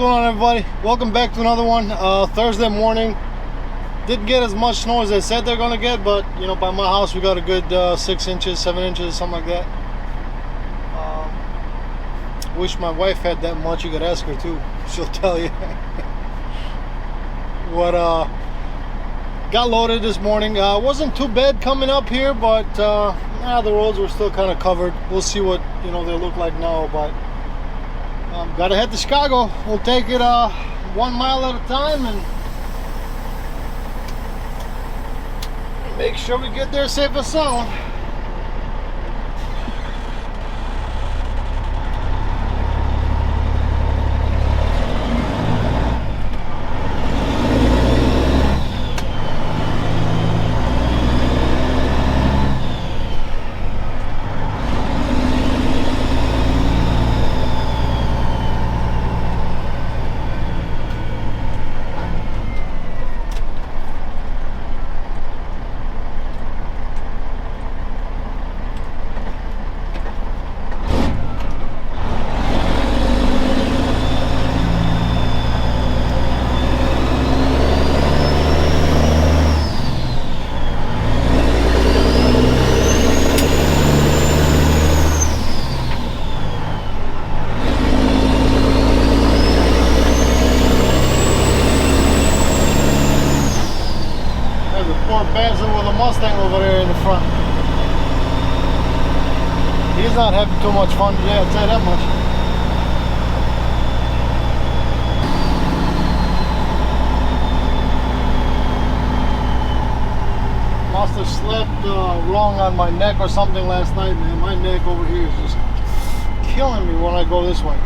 going on, everybody? Welcome back to another one. Thursday morning. Didn't get as much snow as they said they're gonna get, but you know, by my house we got a good 6 inches, 7 inches, something like that. Wish my wife had that much. You could ask her too. She'll tell you. What got loaded this morning. Wasn't too bad coming up here, but the roads were still kind of covered. We'll see what they look like now, but gotta head to Chicago. We'll take it 1 mile at a time and make sure we get there safe and sound. Benson with a Mustang over there in the front. He's not having too much fun today, I'll tell you that much. Must have slept wrong on my neck or something last night, man. My neck over here is just killing me when I go this way.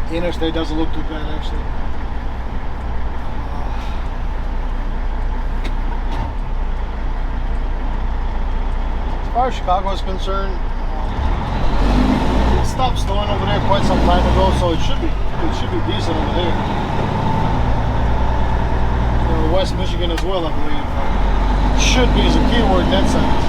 The interstate doesn't look too bad, actually. As far as Chicago is concerned, it stopped snowing over there quite some time ago, so it should be decent over there. West Michigan as well, I believe. Should be is a key word in that sentence.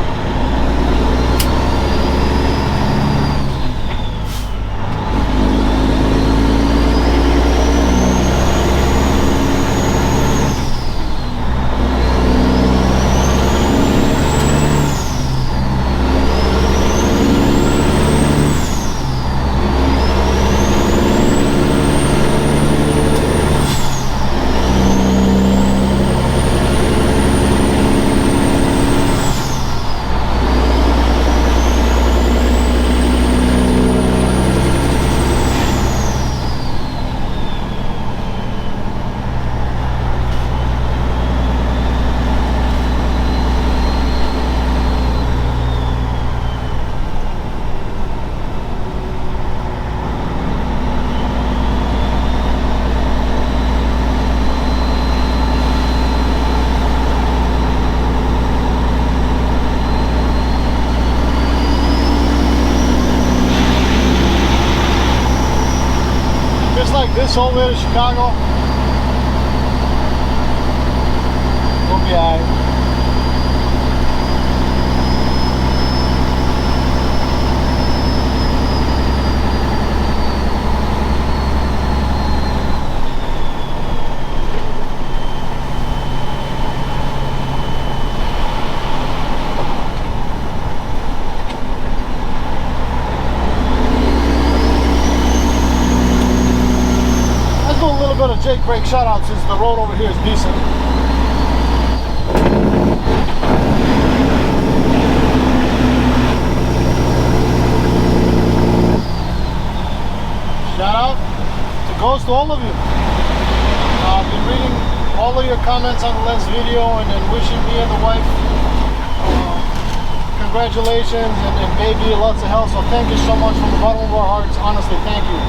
Like this all the way to Chicago, we'll be alright. bit of Jake brake shout out since the road over here is decent. Shout out goes to all of you. I've been reading all of your comments on the last video and wishing me and the wife congratulations and baby lots of health. So thank you so much from the bottom of our hearts. Honestly, thank you.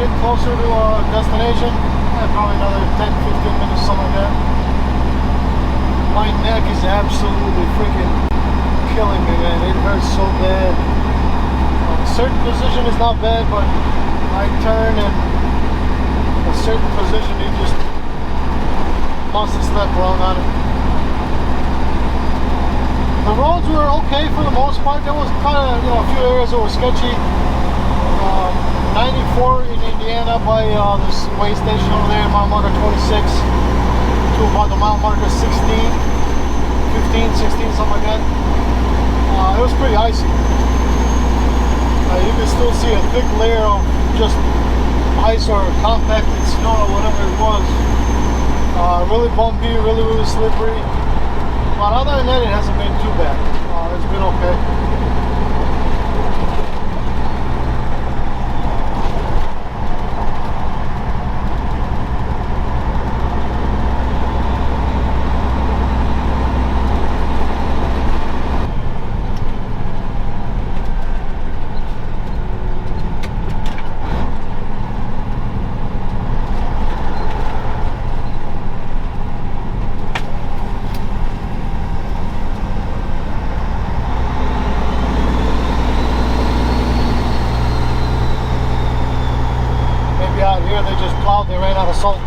Getting closer to our destination. Probably another 10-15 minutes, something like that. My neck is absolutely freaking killing me, man. It hurts so bad. A certain position is not bad, but I turn and a certain position you just must have slept wrong on it. The roads were okay for the most part. There was kind of, a few areas that were sketchy. 94 in Indiana by this way station over there, mile marker 26 to about the mile marker 16, 15, 16, something like that. It was pretty icy. You can still see a thick layer of just ice or compacted snow or whatever it was. Really bumpy, really slippery. But other than that, it hasn't been too bad. It's been okay. Out here they just plowed, they ran out of salt.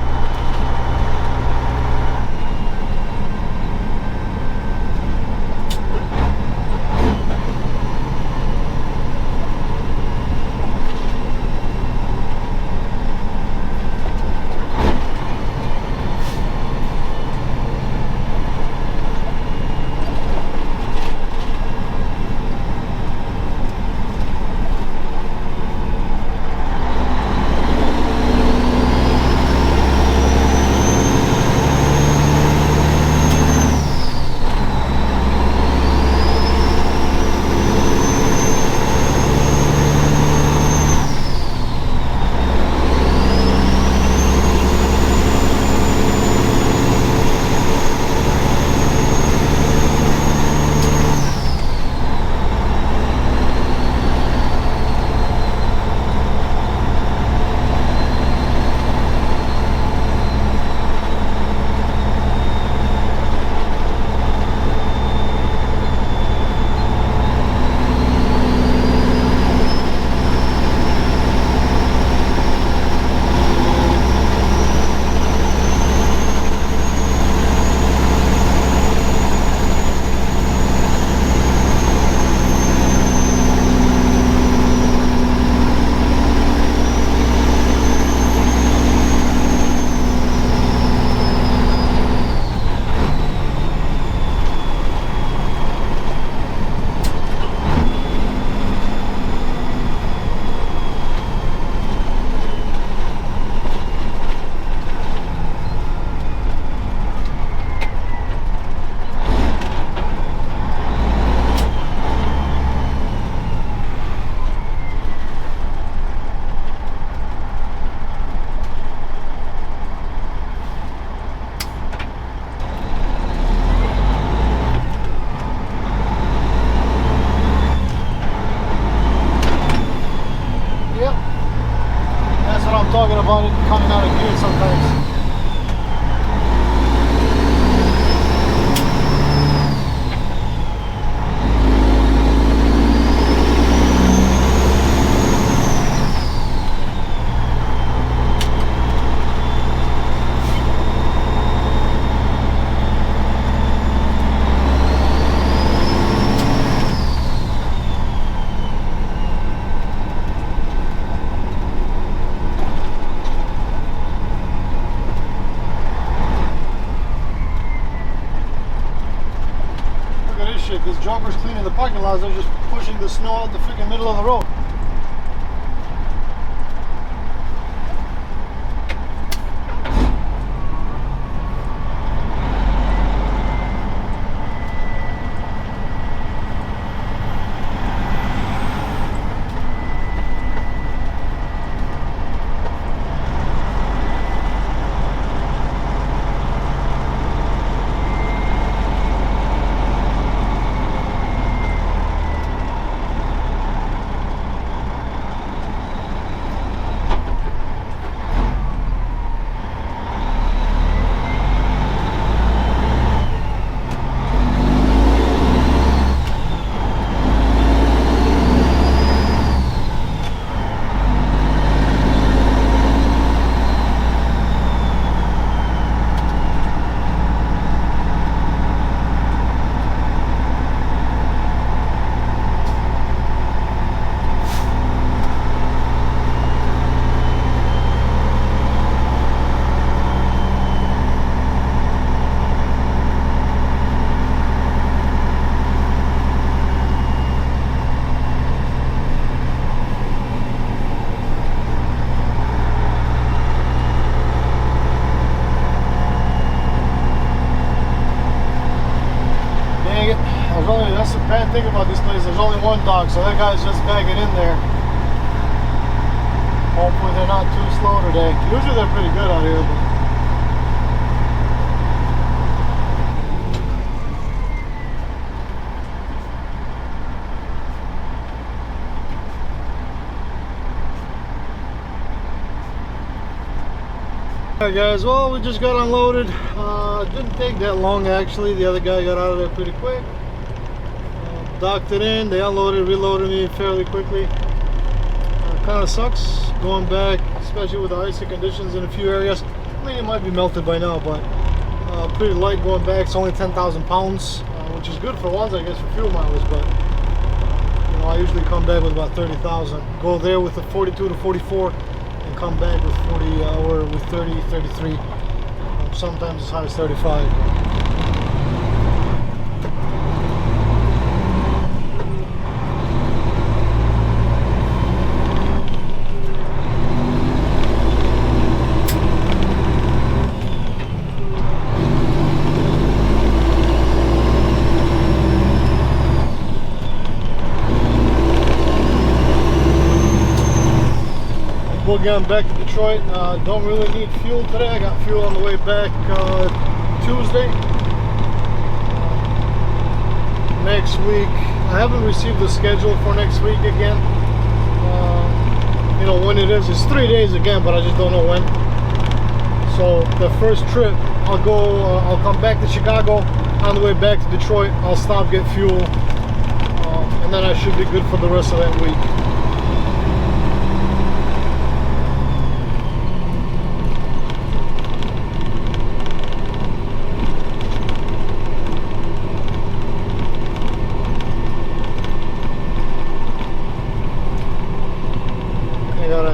in the parking lots. They're just pushing the snow out the freaking middle of the road. That's the bad thing about this place. There's only one dog, so that guy's just bagging in there. Hopefully they're not too slow today. Usually they're pretty good out here, but alright guys, well, we just got unloaded. Didn't take that long actually. The other guy got out of there pretty quick. Docked it in, they unloaded, reloaded me fairly quickly. Kind of sucks going back, especially with the icy conditions in a few areas. I mean, it might be melted by now, but pretty light going back. It's only 10,000 pounds, which is good for once, I guess, for fuel mileage. But you know, I usually come back with about 30,000. Go there with the 42 to 44, and come back with 40 or with 30, 33. Sometimes as high as 35. Again, back to Detroit. Don't really need fuel today. I got fuel on the way back Tuesday. Next week, I haven't received the schedule for next week again. You know when it is. It's 3 days again, but I just don't know when. So the first trip, I'll go. I'll come back to Chicago. On the way back to Detroit, I'll stop, get fuel, and then I should be good for the rest of that week.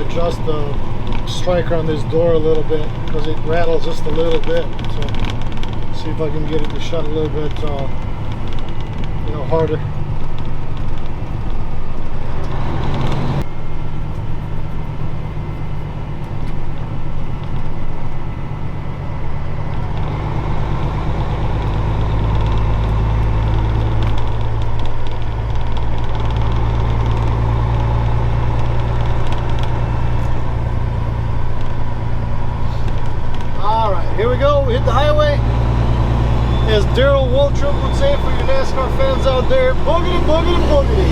Adjust the striker on this door a little bit because it rattles just a little bit. So see if I can get it to shut a little bit, you know, harder. Here we go, we hit the highway. As Daryl Waltrip would say for you NASCAR fans out there, boogity, boogity, boogity.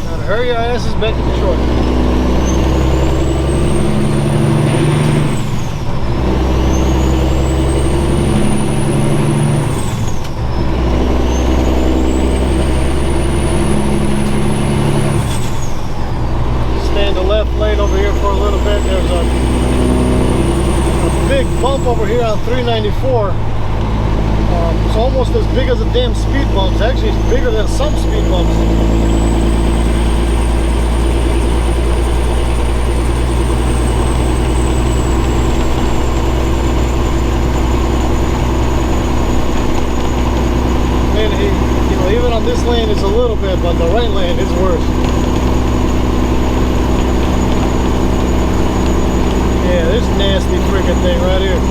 Now to hurry your asses back to Detroit. Stay in the left lane over here for a little bit. There's a big bump over here on 394. It's almost as big as a damn speed bump. Actually, it's bigger than some speed bumps. And little bit, but the right lane is worse. Yeah, this nasty freaking thing right here.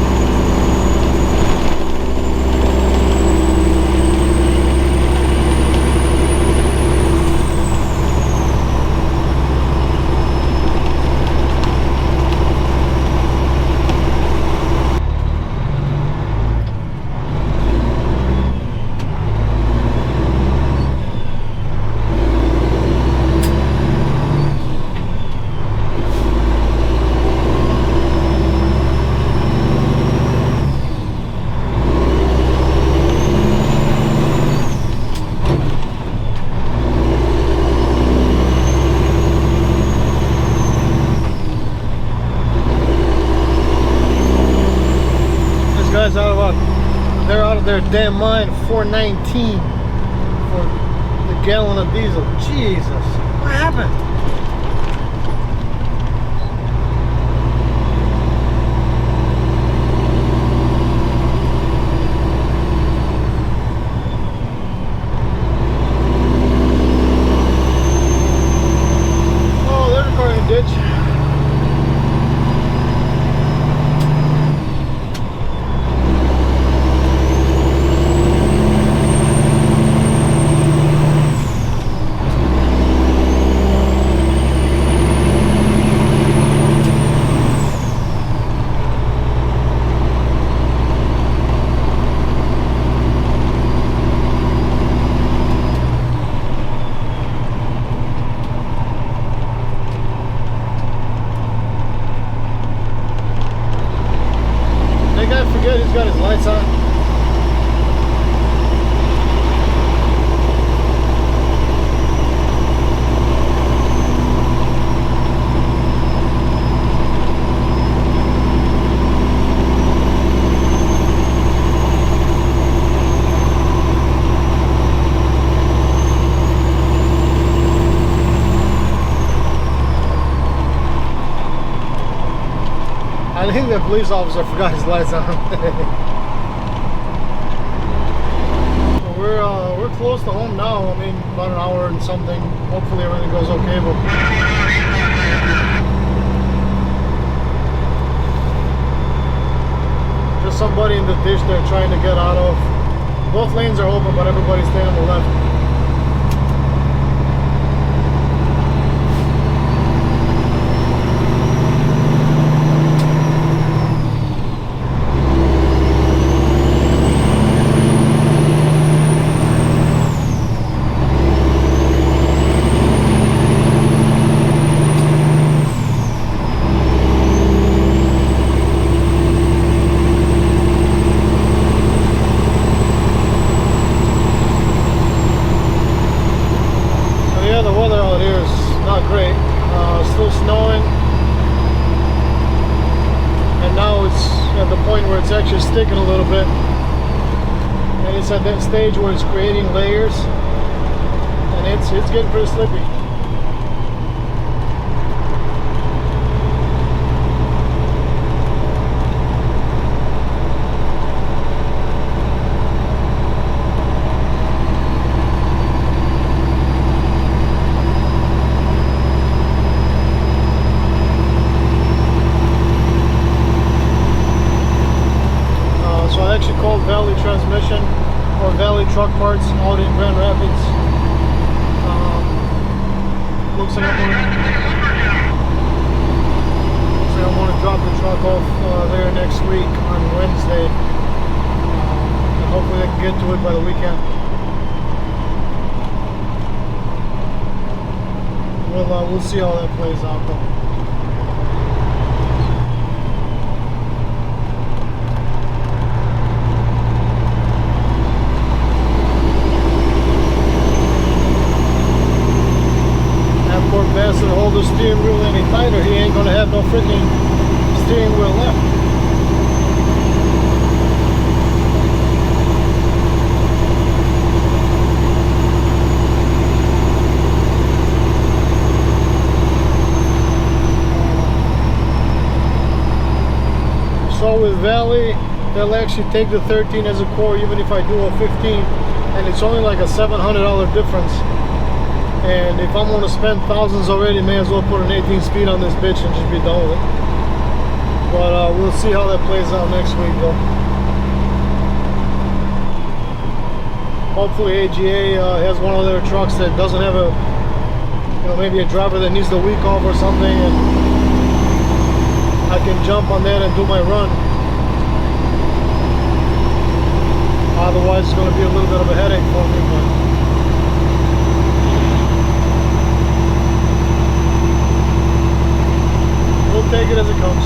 They're out of their damn mind. $4.19 for the gallon of diesel. Jesus, what happened? Oh, they're recording a ditch. Good, he's got his lights on. I think the police officer forgot his lights on. We're close to home now. I mean, about an hour and something. Hopefully everything goes okay. But just somebody in the ditch they're trying to get out of. Both lanes are open, but everybody's staying on the left. Great. Still snowing, and now it's at the point where it's actually sticking a little bit, and it's at that stage where it's creating layers, and it's getting pretty slippy. Valley Transmission or Valley Truck Parts out in Grand Rapids. Looks like I'm going to drop the truck off there next week on Wednesday, and hopefully I can get to it by the weekend. We'll see how that plays out though. Bastard hold the steering wheel any tighter, he ain't gonna have no freaking steering wheel left. So with Valley, they'll actually take the 13 as a core even if I do a 15, and it's only like a $700 difference. And if I'm gonna spend thousands already, may as well put an 18 speed on this bitch and just be done with it. But we'll see how that plays out next week though. Hopefully AGA has one of their trucks that doesn't have a, you know, maybe a driver that needs the week off or something, and I can jump on that and do my run. Otherwise it's going to be a little bit of a headache for me, but we'll take it as it comes.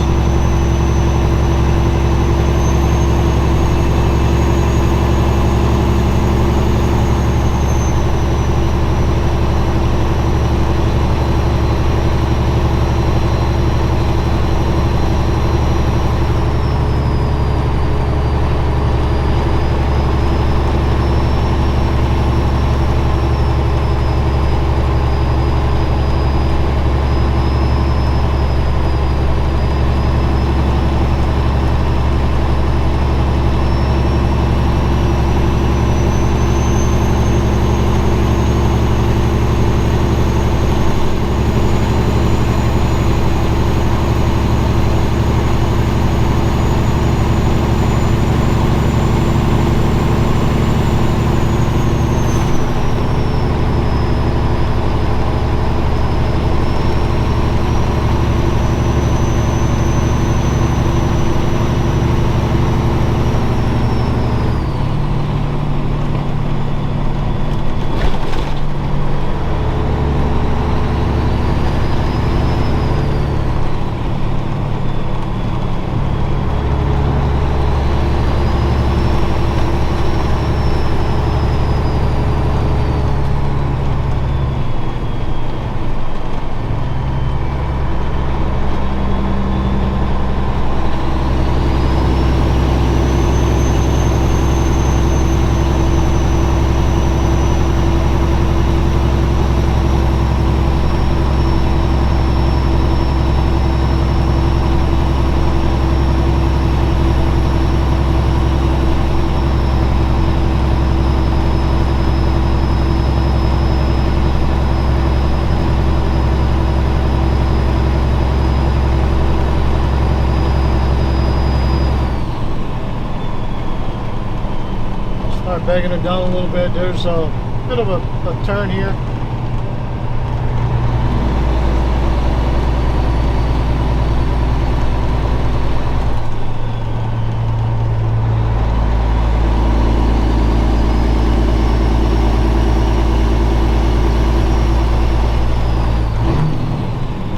Begging it down a little bit. There's a bit of a turn here.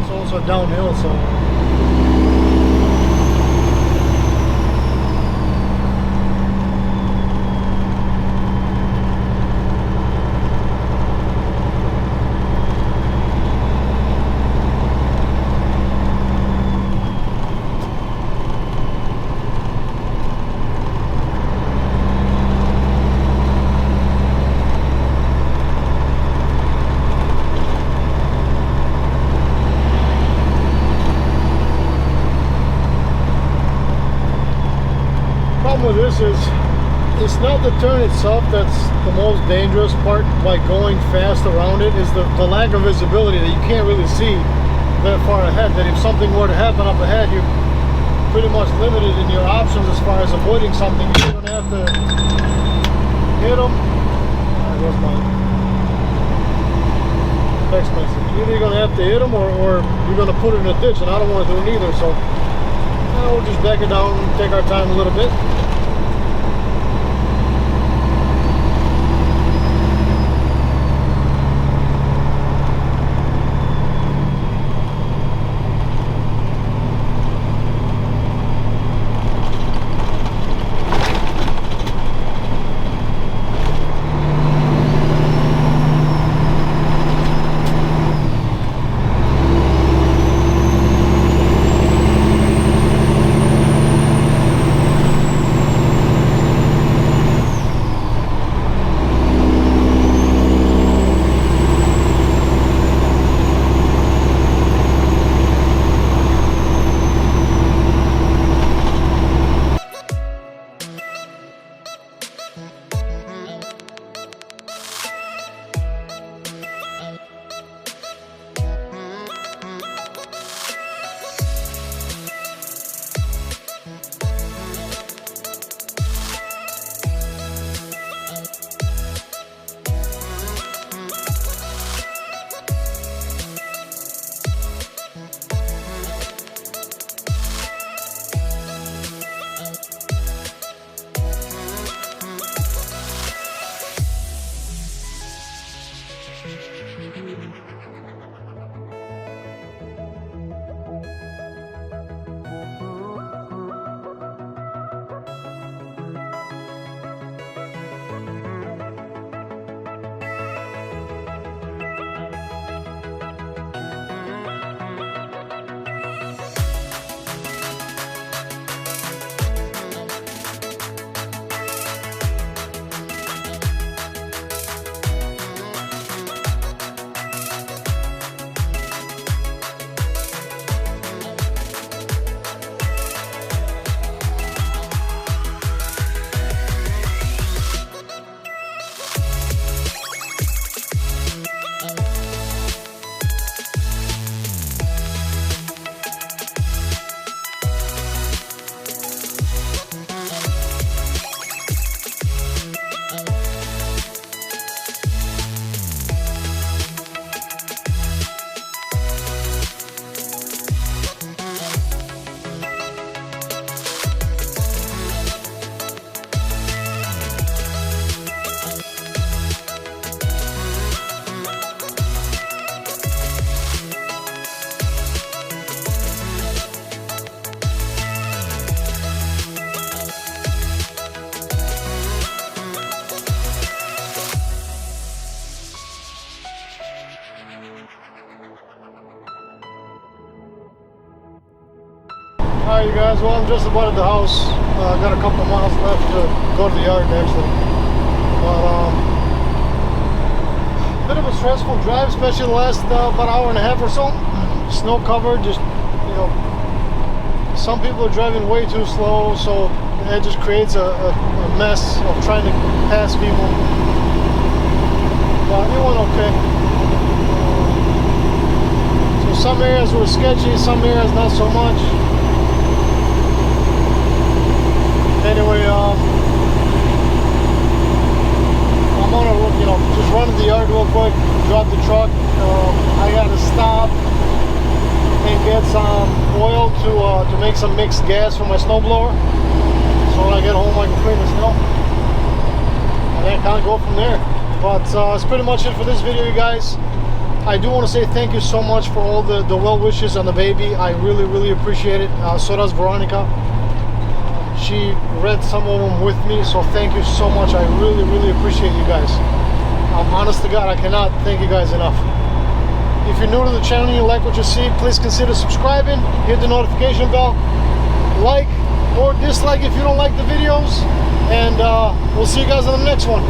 It's also downhill, so with this is it's not the turn itself that's the most dangerous part. By going fast around it is the lack of visibility, that you can't really see that far ahead, that if something were to happen up ahead, you're pretty much limited in your options as far as avoiding something. You're going to have to hit them. There goes my text message. Either you're going to have to hit them or you're going to put it in a ditch, and I don't want to do neither, so we'll just back it down and take our time a little bit. Alright you guys, well I'm just about at the house. I got a couple miles left to go to the yard actually. But bit of a stressful drive, especially the last about hour and a half or so. Snow covered, just, you know, some people are driving way too slow, so it just creates a mess of trying to pass people. But it went okay. So some areas were sketchy, some areas not so much. Anyway, I'm gonna, you know, just run to the yard real quick, drop the truck. I gotta stop and get some oil to make some mixed gas for my snowblower. So when I get home, I can clean the snow, and then kind of go from there. But that's pretty much it for this video, you guys. I do want to say thank you so much for all the well wishes on the baby. I really appreciate it. So does Veronica. She read some of them with me, so thank you so much. I really appreciate you guys. Honest to God, I cannot thank you guys enough. If you're new to the channel and you like what you see, please consider subscribing, hit the notification bell, like or dislike if you don't like the videos, and we'll see you guys on the next one.